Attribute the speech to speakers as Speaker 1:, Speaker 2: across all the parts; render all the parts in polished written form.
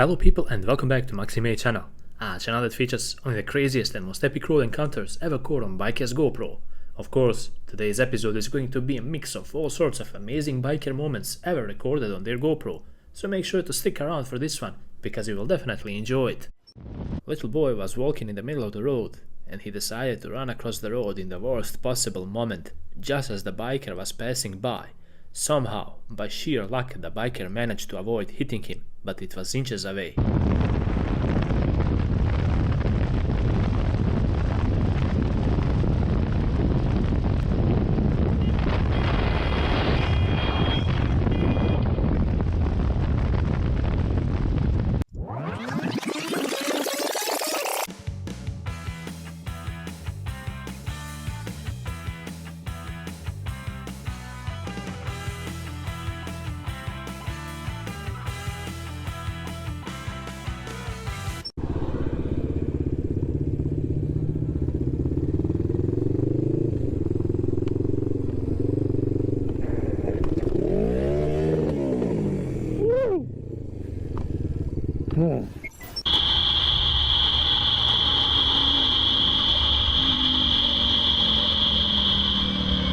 Speaker 1: Hello people and welcome back to Maxi channel, a channel that features only the craziest and most epic road encounters ever caught on Biker's GoPro. Of course, today's episode is going to be a mix of all sorts of amazing biker moments ever recorded on their GoPro, so make sure to stick around for this one, because you will definitely enjoy it. Little boy was walking in the middle of the road, and he decided to run across the road in the worst possible moment, just as the biker was passing by. Somehow, by sheer luck, the biker managed to avoid hitting him, but it was inches away.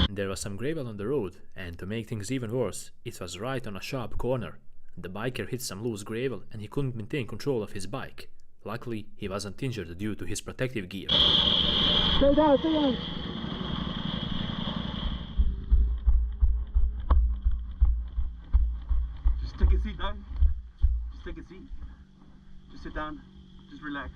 Speaker 1: There was some gravel on the road, and to make things even worse, it was right on a sharp corner. The biker hit some loose gravel and he couldn't maintain control of his bike. Luckily, he wasn't injured due to his protective gear.
Speaker 2: Stay down, stay down!
Speaker 3: Just take a seat, dog. Just take a seat. Just sit down. Just relax.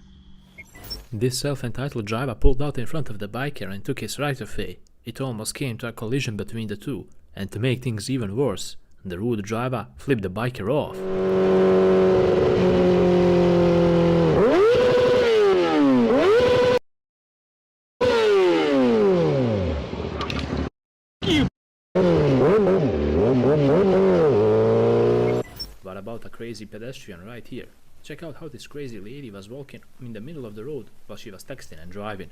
Speaker 1: This self-entitled driver pulled out in front of the biker and took his right of way. It almost came to a collision between the two, and to make things even worse, the rude driver flipped the biker off. What about a crazy pedestrian right here? Check out how this crazy lady was walking in the middle of the road while she was texting and driving.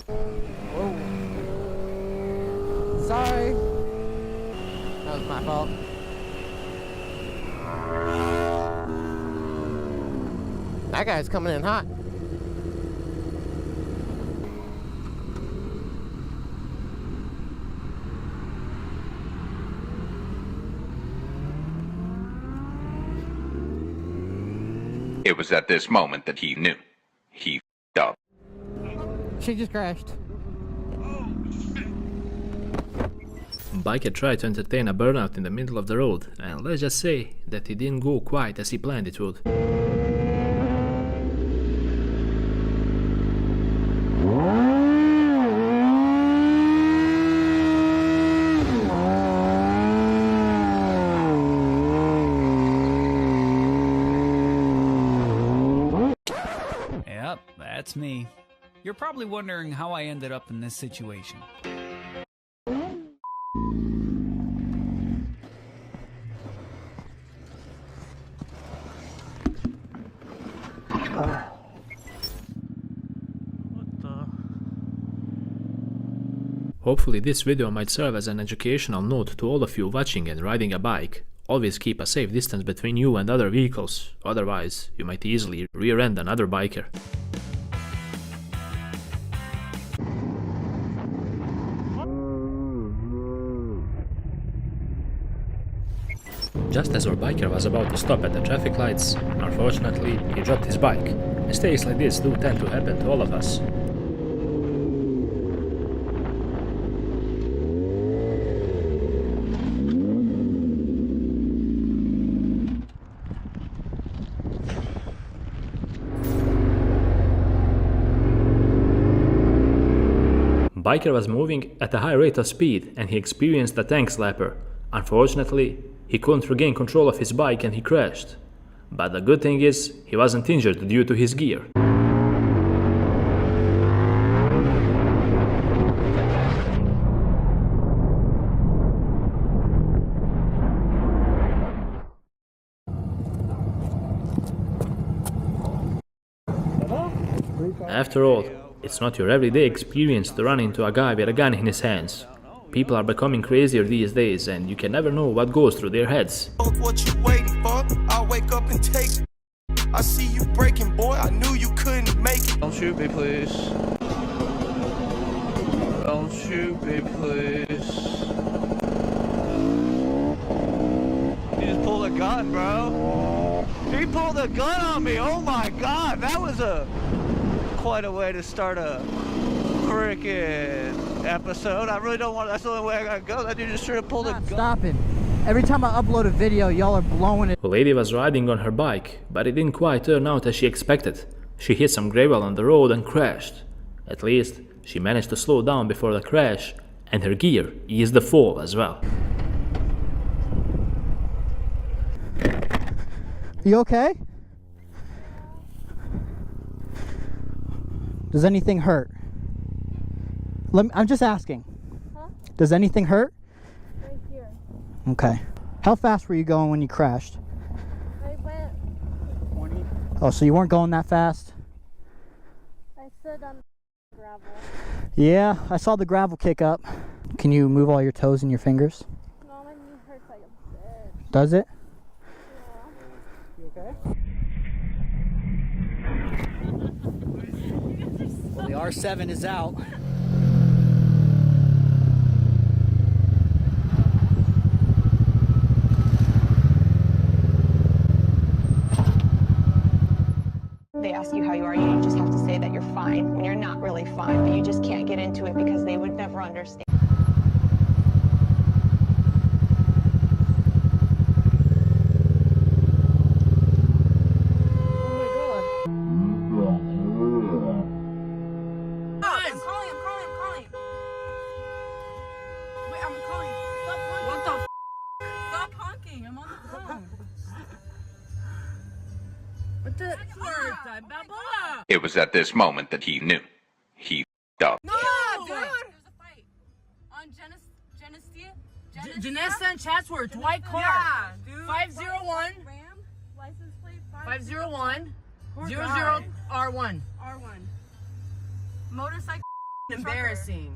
Speaker 2: Whoa. Sorry. That was my fault. That guy's coming in hot.
Speaker 4: It was at this moment that he knew. He f***ed up.
Speaker 2: She just crashed.
Speaker 1: Biker tried to entertain a burnout in the middle of the road, and let's just say that it didn't go quite as he planned it would.
Speaker 5: Yep, that's me. You're probably wondering how I ended up in this situation.
Speaker 1: Hopefully this video might serve as an educational note to all of you watching and riding a bike. Always keep a safe distance between you and other vehicles, otherwise you might easily rear-end another biker. Just as our biker was about to stop at the traffic lights, unfortunately he dropped his bike. Mistakes like this do tend to happen to all of us. Biker was moving at a high rate of speed and he experienced a tank slapper. Unfortunately, he couldn't regain control of his bike and he crashed. But the good thing is, he wasn't injured due to his gear. After all, it's not your everyday experience to run into a guy with a gun in his hands. People are becoming crazier these days, and you can never know what goes through their heads.
Speaker 6: What you waiting for? I'll wake up and take. I see you breaking, boy. I knew you couldn't make it.
Speaker 7: Don't shoot me, please. Don't shoot me, please. He just pulled a gun, bro. He pulled a gun on me. Oh my god, that was quite a way to start a freaking episode. I really don't want. That's the only way I gotta go. That dude just straight up pulled a gun.
Speaker 2: Stopping. Every time I upload a video, y'all are blowing it.
Speaker 1: The lady was riding on her bike, but it didn't quite turn out as she expected. She hit some gravel on the road and crashed. At least, she managed to slow down before the crash, and her gear eased the fall as well.
Speaker 2: You okay? Does anything hurt? I'm just asking.
Speaker 8: Huh?
Speaker 2: Does anything hurt?
Speaker 8: Right here.
Speaker 2: Okay. How fast were you going when you crashed?
Speaker 8: I went.
Speaker 2: 20. Oh, so you weren't going that fast?
Speaker 8: I stood on the gravel.
Speaker 2: Yeah, I saw the gravel kick up. Can you move all your toes and your fingers?
Speaker 8: No, my knee hurts like a bitch.
Speaker 2: Does it?
Speaker 8: Yeah.
Speaker 2: You okay? Well, the R7 is out.
Speaker 9: They ask you how you are, you just have to say that you're fine when you're not really fine, but you just can't get into it because they would never understand.
Speaker 4: It was at this moment that he knew. He f***ed up.
Speaker 10: No, dude! There's a fight. On Genesta and Chatsworth, white car. Yeah, dude. 501.
Speaker 8: Ram, license plate
Speaker 10: 501. 00 R1.
Speaker 8: R1. Motorcycle.
Speaker 10: Embarrassing.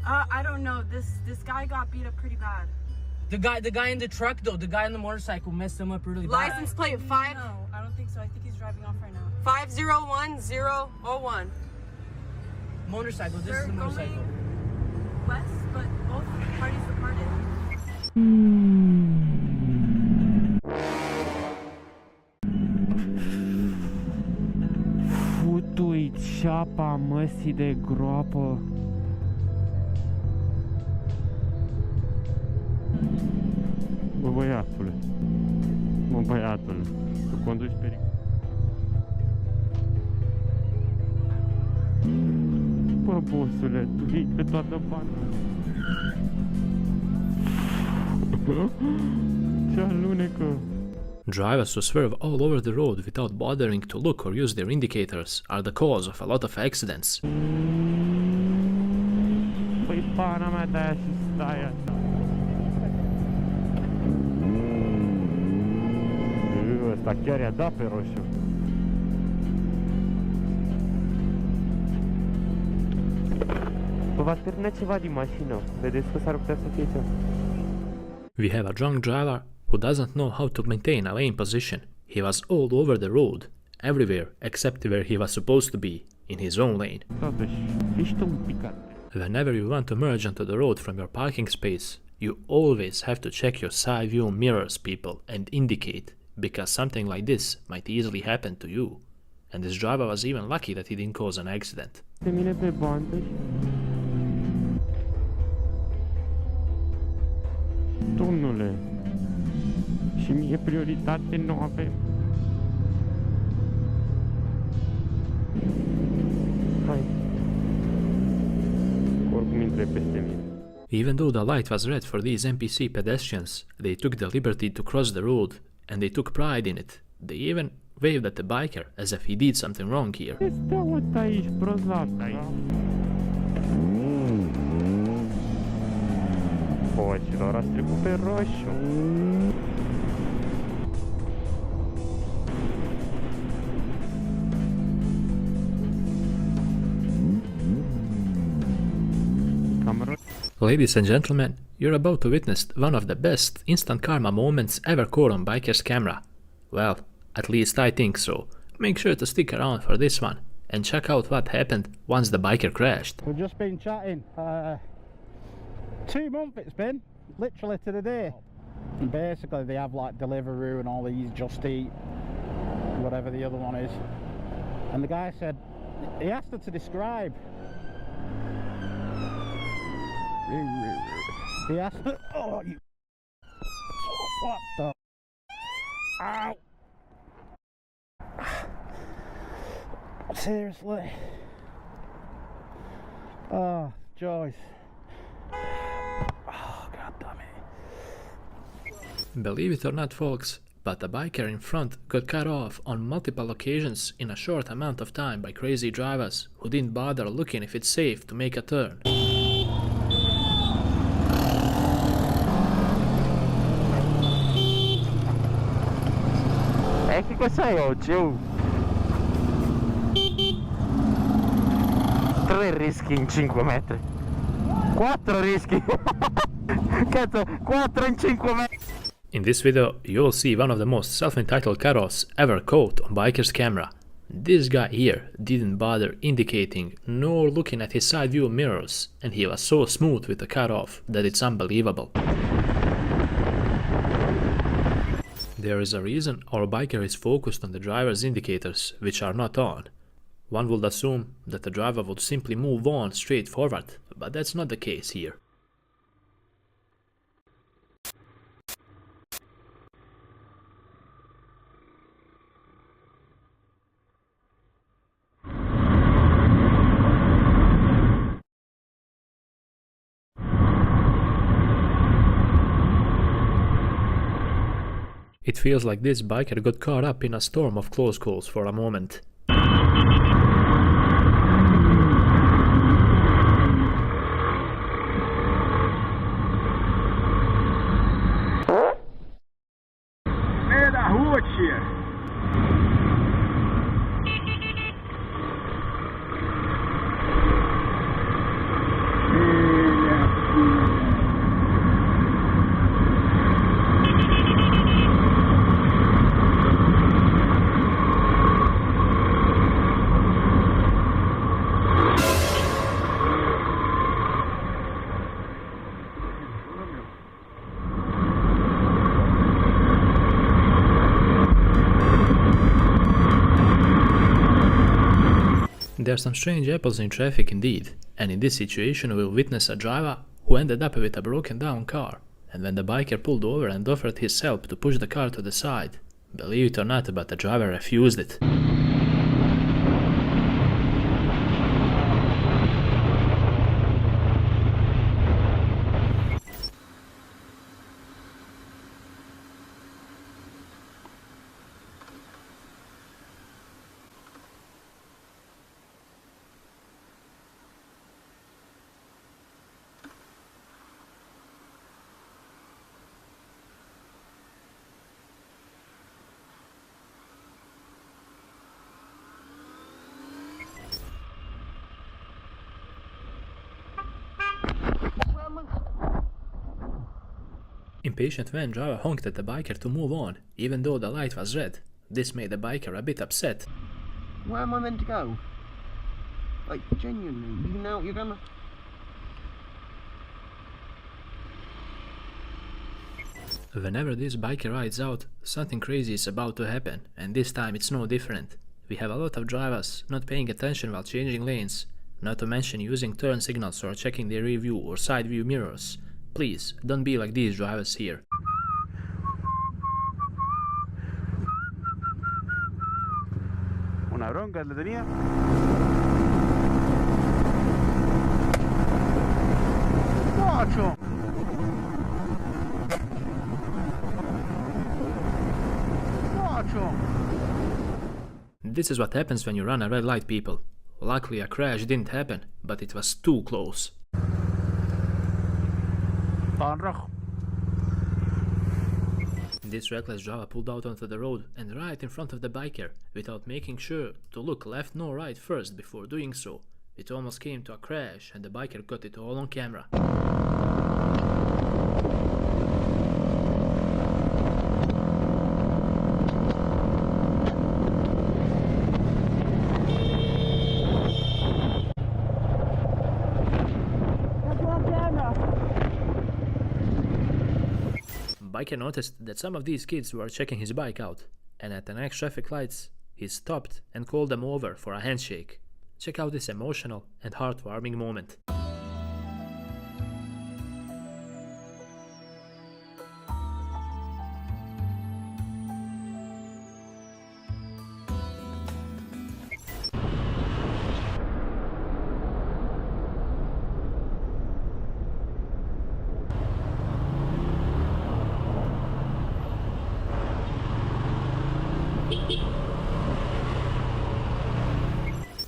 Speaker 8: I don't know. This guy got beat up pretty bad.
Speaker 10: The guy in the truck though, the guy on the motorcycle messed him up really bad.
Speaker 11: License plate 5.
Speaker 8: No, I don't think so. I think he's driving off right now.
Speaker 11: 501001.
Speaker 10: Motorcycle. This
Speaker 8: They're
Speaker 10: is the motorcycle.
Speaker 8: going west, but both parties departed.
Speaker 12: Futu-i ceapa măsii de groapă. Bă, băiatule. Mă, băiatule. Tu conduci peric. Bă, bossule, tu vii pe toată banda. Ce alunecă.
Speaker 1: Drivers who swerve all over the road without bothering to look or use their indicators are the cause of a lot of accidents.
Speaker 12: Păi pana mea de-aia și stai așa. Ăsta chiar i-a dat pe roșu. Vă va termina ceva din mașină. Vedeți că s-ar putea să fie ceva.
Speaker 1: We have a drunk driver who doesn't know how to maintain a lane position. He was all over the road, everywhere except where he was supposed to be, in his own lane.
Speaker 12: Totuși, ești un picat.
Speaker 1: Whenever you want to merge onto the road from your parking space, you always have to check your side view mirrors, people, and indicate, because something like this might easily happen to you. And this driver was even lucky that he didn't cause an accident.
Speaker 12: De mine pe bandă și... Domnule, și mie prioritate nu avem. Hai. Oricum intre peste mine.
Speaker 1: Even though the light was red for these NPC pedestrians, they took the liberty to cross the road, and they took pride in it. They even waved at the biker as if he did something wrong here.
Speaker 12: Este uite aici, prost la aici. Bocilor, ați trecut pe roșu.
Speaker 1: Ladies and gentlemen, you're about to witness one of the best instant karma moments ever caught on biker's camera. Well, at least I think so. Make sure to stick around for this one and check out what happened once the biker crashed.
Speaker 2: We've just been chatting. 2 months it's been, literally to the day. And basically they have like Deliveroo and all these Just Eat, whatever the other one is. And the guy said, he asked her to describe. He asked her, oh you, what the, ow. Seriously. Oh, Joyce. Oh, god damn it.
Speaker 1: Believe it or not, folks, but the biker in front got cut off on multiple occasions in a short amount of time by crazy drivers who didn't bother looking if it's safe to make a turn.
Speaker 12: Che cos'hai oggi? 3 rischi in 5 metri. 4 rischi. Cazzo, 4 in 5 metri.
Speaker 1: In this video, you'll see one of the most self-entitled cut-offs ever caught on biker's camera. This guy here didn't bother indicating nor looking at his side view mirrors, and he was so smooth with the cut-off that it's unbelievable. There is a reason our biker is focused on the driver's indicators, which are not on. One would assume that the driver would simply move on straight forward, but that's not the case here. It feels like this biker got caught up in a storm of close calls for a moment.
Speaker 3: Meio da rua, tia.
Speaker 1: There's some strange apples in traffic indeed, and in this situation we'll witness a driver who ended up with a broken down car, and when the biker pulled over and offered his help to push the car to the side, believe it or not, but the driver refused it. Impatient van driver honked at the biker to move on, even though the light was red. This made the biker a bit upset.
Speaker 11: Where am I meant to go? Like, genuinely, you know, you're gonna...
Speaker 1: Whenever this biker rides out, something crazy is about to happen, and this time it's no different. We have a lot of drivers not paying attention while changing lanes, not to mention using turn signals or checking their rear view or side view mirrors. Please, don't be like these drivers here.
Speaker 3: Una bronca le tenía. ¡Macho! ¡Macho!
Speaker 1: This is what happens when you run a red light, people. Luckily a crash didn't happen, but it was too close. This reckless driver pulled out onto the road and right in front of the biker, without making sure to look left nor right first before doing so. It almost came to a crash and the biker got it all on camera. biker noticed that some of these kids were checking his bike out, and at the next traffic lights, he stopped and called them over for a handshake. Check out this emotional and heartwarming moment.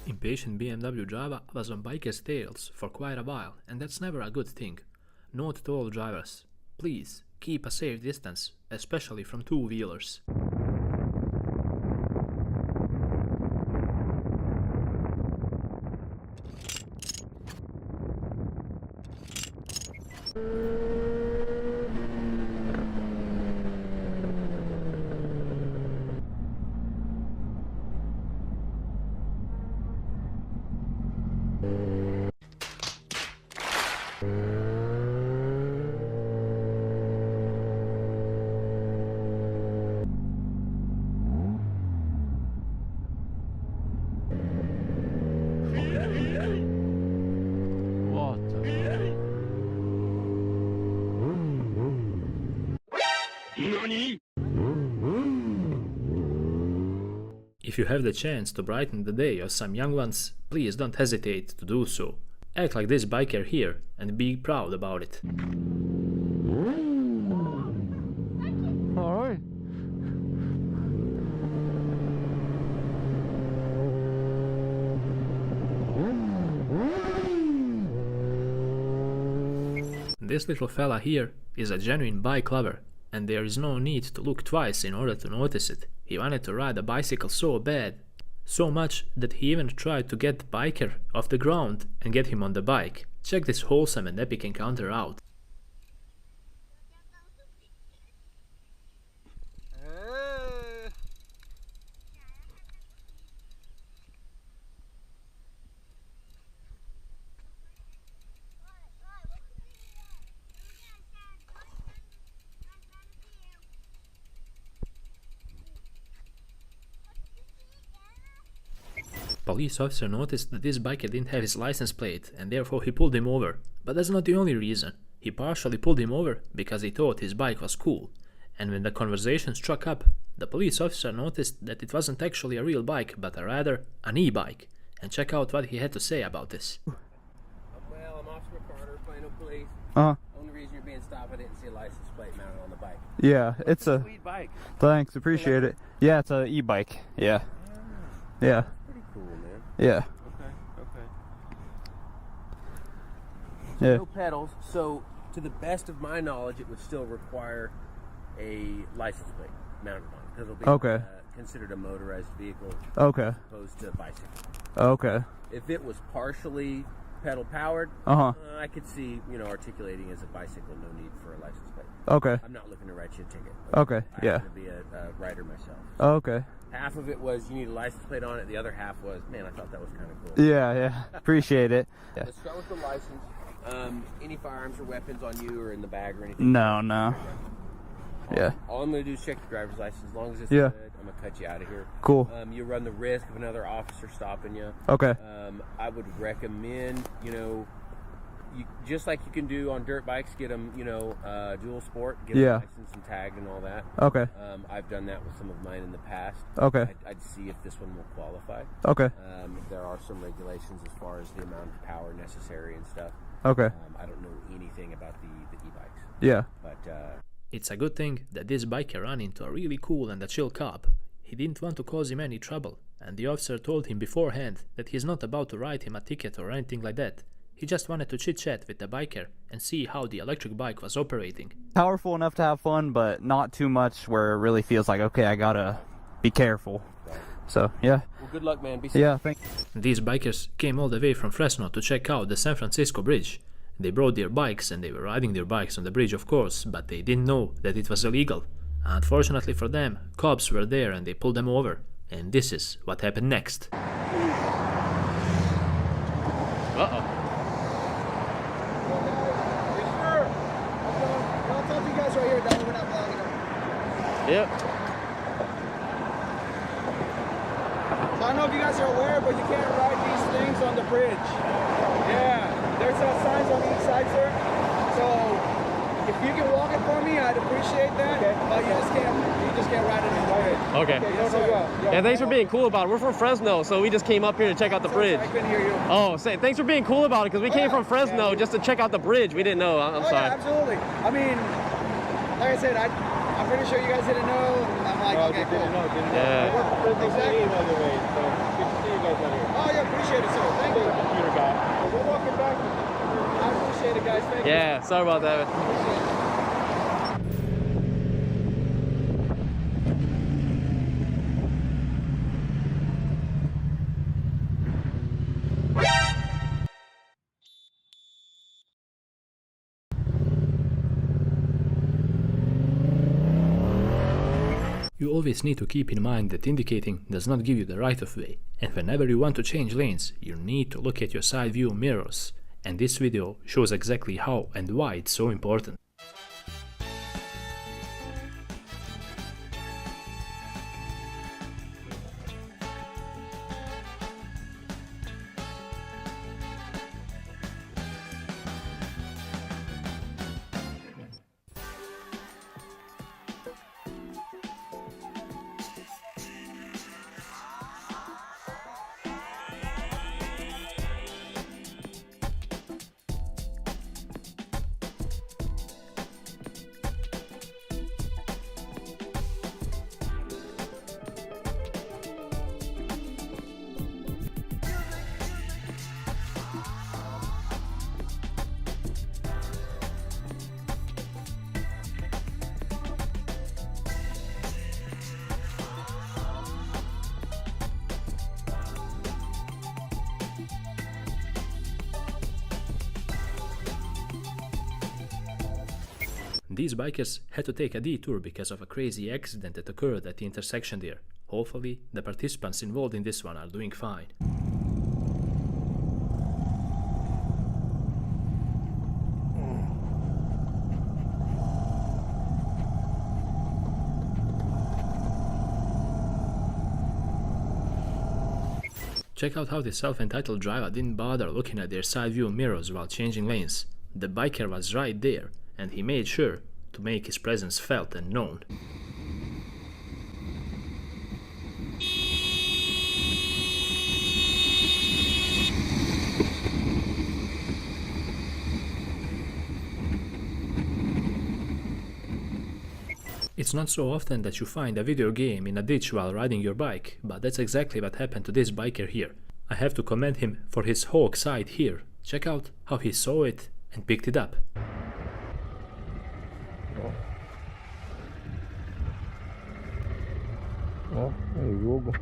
Speaker 1: Impatient BMW driver was on biker's tails for quite a while, and that's never a good thing. Note to all drivers, please keep a safe distance, especially from two-wheelers. If you have the chance to brighten the day of some young ones, please don't hesitate to do so. Act like this biker here and be proud about it.
Speaker 12: Alright.
Speaker 1: This little fella here is a genuine bike lover, and there is no need to look twice in order to notice it. He wanted to ride a bicycle so bad, so much that he even tried to get the biker off the ground and get him on the bike. Check this wholesome and epic encounter out. Police officer noticed that this biker didn't have his license plate and therefore he pulled him over. But that's not the only reason. He partially pulled him over because he thought his bike was cool. And when the conversation struck up, the police officer noticed that it wasn't actually a real bike but rather an e-bike. And check out what he had to say about this.
Speaker 13: Well, I'm Officer Carter, Plano Police. Only reason you're being stopped, I didn't see a license plate mounted on the bike.
Speaker 12: Yeah, it's a
Speaker 13: sweet bike.
Speaker 12: Thanks, appreciate it. Yeah, it's a e-bike. Yeah. Yeah.
Speaker 13: Pretty cool, man.
Speaker 12: Yeah.
Speaker 13: Okay.
Speaker 12: Yeah.
Speaker 13: No pedals, so to the best of my knowledge, it would still require a license plate mounted on it, because it'll be considered a motorized vehicle as opposed to a bicycle.
Speaker 12: Okay.
Speaker 13: If it was partially pedal powered, I could see, articulating as a bicycle, no need for a license plate.
Speaker 12: Okay.
Speaker 13: I'm not looking to write you a ticket.
Speaker 12: Okay,
Speaker 13: I happen to be a rider myself.
Speaker 12: Okay.
Speaker 13: Half of it was you need a license plate on it. The other half was, man, I thought that was kind of cool.
Speaker 12: Yeah. Appreciate it. Yeah.
Speaker 13: Let's start with the license. Any firearms or weapons on you or in the bag or anything?
Speaker 12: No. Yeah.
Speaker 13: All I'm going to do is check your driver's license. As long as it's good, I'm going to cut you out of here.
Speaker 12: Cool.
Speaker 13: You run the risk of another officer stopping you.
Speaker 12: Okay.
Speaker 13: I would recommend, you, just like you can do on dirt bikes, get them, dual sport, get them licensed and tagged and all that.
Speaker 12: Okay.
Speaker 13: I've done that with some of mine in the past.
Speaker 12: Okay.
Speaker 13: I'd see if this one will qualify.
Speaker 12: Okay.
Speaker 13: There are some regulations as far as the amount of power necessary and stuff.
Speaker 12: Okay.
Speaker 13: I don't know anything about the e-bikes.
Speaker 12: Yeah.
Speaker 13: But
Speaker 1: it's a good thing that this biker ran into a really cool and a chill cop. He didn't want to cause him any trouble, and the officer told him beforehand that he's not about to write him a ticket or anything like that. He just wanted to chit-chat with the biker and see how the electric bike was operating.
Speaker 12: Powerful enough to have fun, but not too much where it really feels like, okay, I gotta be careful. So, yeah.
Speaker 13: Well, good luck, man. Be safe.
Speaker 12: Yeah, thanks.
Speaker 1: These bikers came all the way from Fresno to check out the San Francisco bridge. They brought their bikes and they were riding their bikes on the bridge, of course, but they didn't know that it was illegal. Unfortunately for them, cops were there and they pulled them over. And this is what happened next.
Speaker 14: I'll talk to you guys right here, Don. We're not blocking. Yep.
Speaker 15: So I don't know if you guys are aware, but you can't ride these things on the bridge. Yeah, there's signs on each side, sir. So if you can walk it for me, I'd appreciate that. Okay. But you just can't ride it on the bridge.
Speaker 14: Okay.
Speaker 15: Yes, sir.
Speaker 14: Yeah, thanks for being cool about it. We're from Fresno, so we just came up here to check out the bridge.
Speaker 15: I couldn't hear you.
Speaker 14: Oh, thanks for being cool about it, because we came from Fresno just to check out the bridge. We didn't know. I'm sorry.
Speaker 15: Yeah, absolutely. I mean, like I said, I'm pretty sure you guys didn't know. I'm like, okay, cool.
Speaker 14: Yeah.
Speaker 15: I work for Exactly. By the way, so good to see you guys out here. Oh, yeah, appreciate it, sir. Thank you. Computer guy. We're walking back. I appreciate it, guys. Thank you.
Speaker 14: Yeah, sorry about that.
Speaker 1: You always need to keep in mind that indicating does not give you the right of way, and whenever you want to change lanes, you need to look at your side view mirrors, and this video shows exactly how and why it's so important. These bikers had to take a detour because of a crazy accident that occurred at the intersection there. Hopefully, the participants involved in this one are doing fine. Check out how the self-entitled driver didn't bother looking at their side view mirrors while changing lanes. The biker was right there, and he made sure to make his presence felt and known. It's not so often that you find a video game in a ditch while riding your bike, but that's exactly what happened to this biker here. I have to commend him for his hawk side here. Check out how he saw it and picked it up.
Speaker 12: Oh, there you go.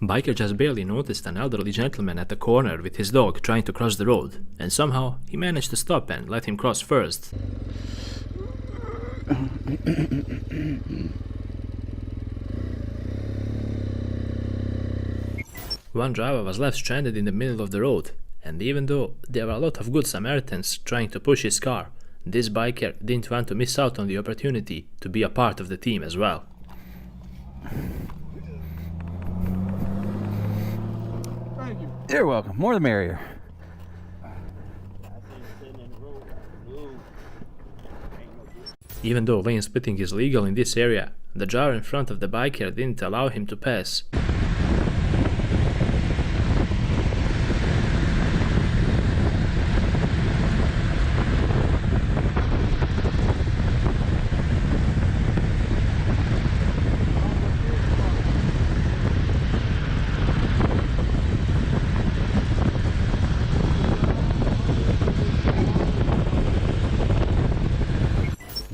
Speaker 1: Biker just barely noticed an elderly gentleman at the corner with his dog trying to cross the road, and somehow he managed to stop and let him cross first. One driver was left stranded in the middle of the road, and even though there were a lot of good Samaritans trying to push his car, this biker didn't want to miss out on the opportunity to be a part of the team as well.
Speaker 16: You're welcome. More the merrier.
Speaker 1: Even though lane splitting is legal in this area, the driver in front of the biker didn't allow him to pass.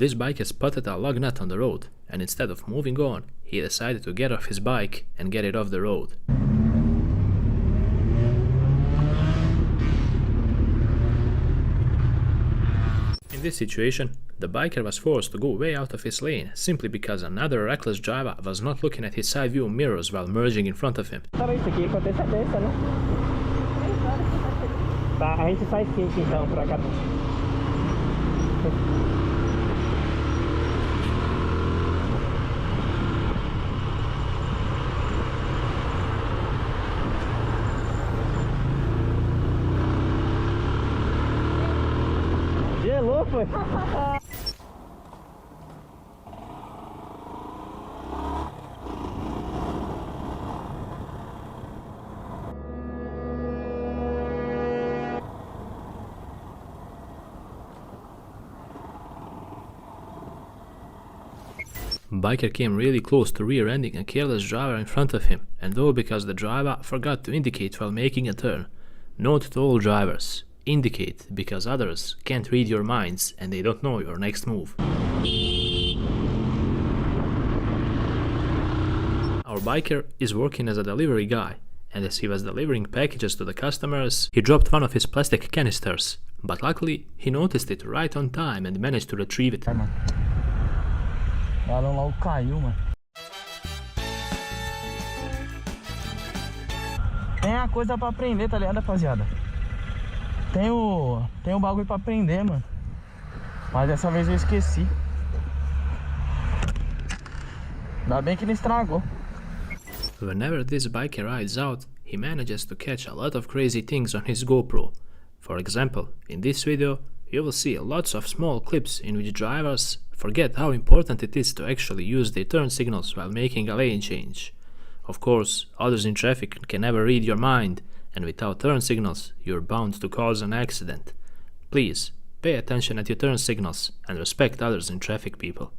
Speaker 1: This biker spotted a lug nut on the road, and instead of moving on, he decided to get off his bike and get it off the road. In this situation, the biker was forced to go way out of his lane simply because another reckless driver was not looking at his side view mirrors while merging in front of him.
Speaker 12: Tá, a gente faz quente então pra cá. Gelou, foi?
Speaker 1: Biker came really close to rear-ending a careless driver in front of him, and all because the driver forgot to indicate while making a turn. Note to all drivers: indicate, because others can't read your minds and they don't know your next move. Our biker is working as a delivery guy, and as he was delivering packages to the customers, he dropped one of his plastic canisters, but luckily he noticed it right on time and managed to retrieve it.
Speaker 12: O balão logo caiu, mano. Tem a coisa pra aprender, tá ligado, rapaziada? Tem o bagulho pra aprender, mano. Mas dessa vez eu esqueci. Ainda bem que não estragou.
Speaker 1: Whenever this biker rides out, he manages to catch a lot of crazy things on his GoPro. For example, in this video, you will see lots of small clips in which drivers forget how important it is to actually use their turn signals while making a lane change. Of course, others in traffic can never read your mind, and without turn signals, you're bound to cause an accident. Please, pay attention at your turn signals and respect others in traffic, people.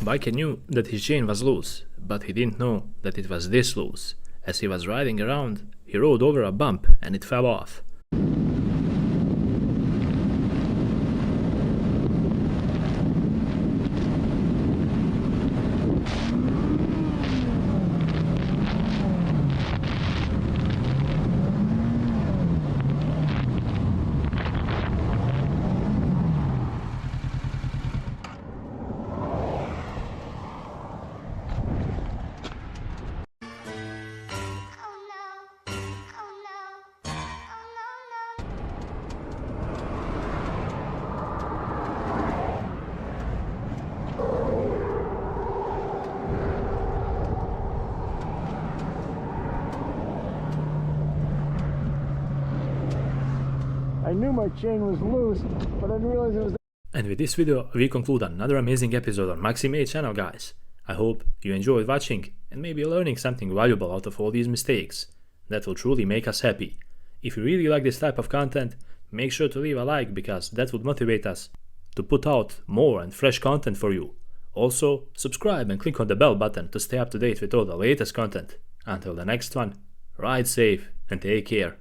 Speaker 1: Biker knew that his chain was loose, but he didn't know that it was this loose. As he was riding around, he rode over a bump and it fell off.
Speaker 12: I knew my chain was loose, but I didn't realize it was.
Speaker 1: And with this video, we conclude another amazing episode on Maxi channel, guys. I hope you enjoyed watching and maybe learning something valuable out of all these mistakes. That will truly make us happy. If you really like this type of content, make sure to leave a like, because that would motivate us to put out more and fresh content for you. Also, subscribe and click on the bell button to stay up to date with all the latest content. Until the next one, ride safe and take care.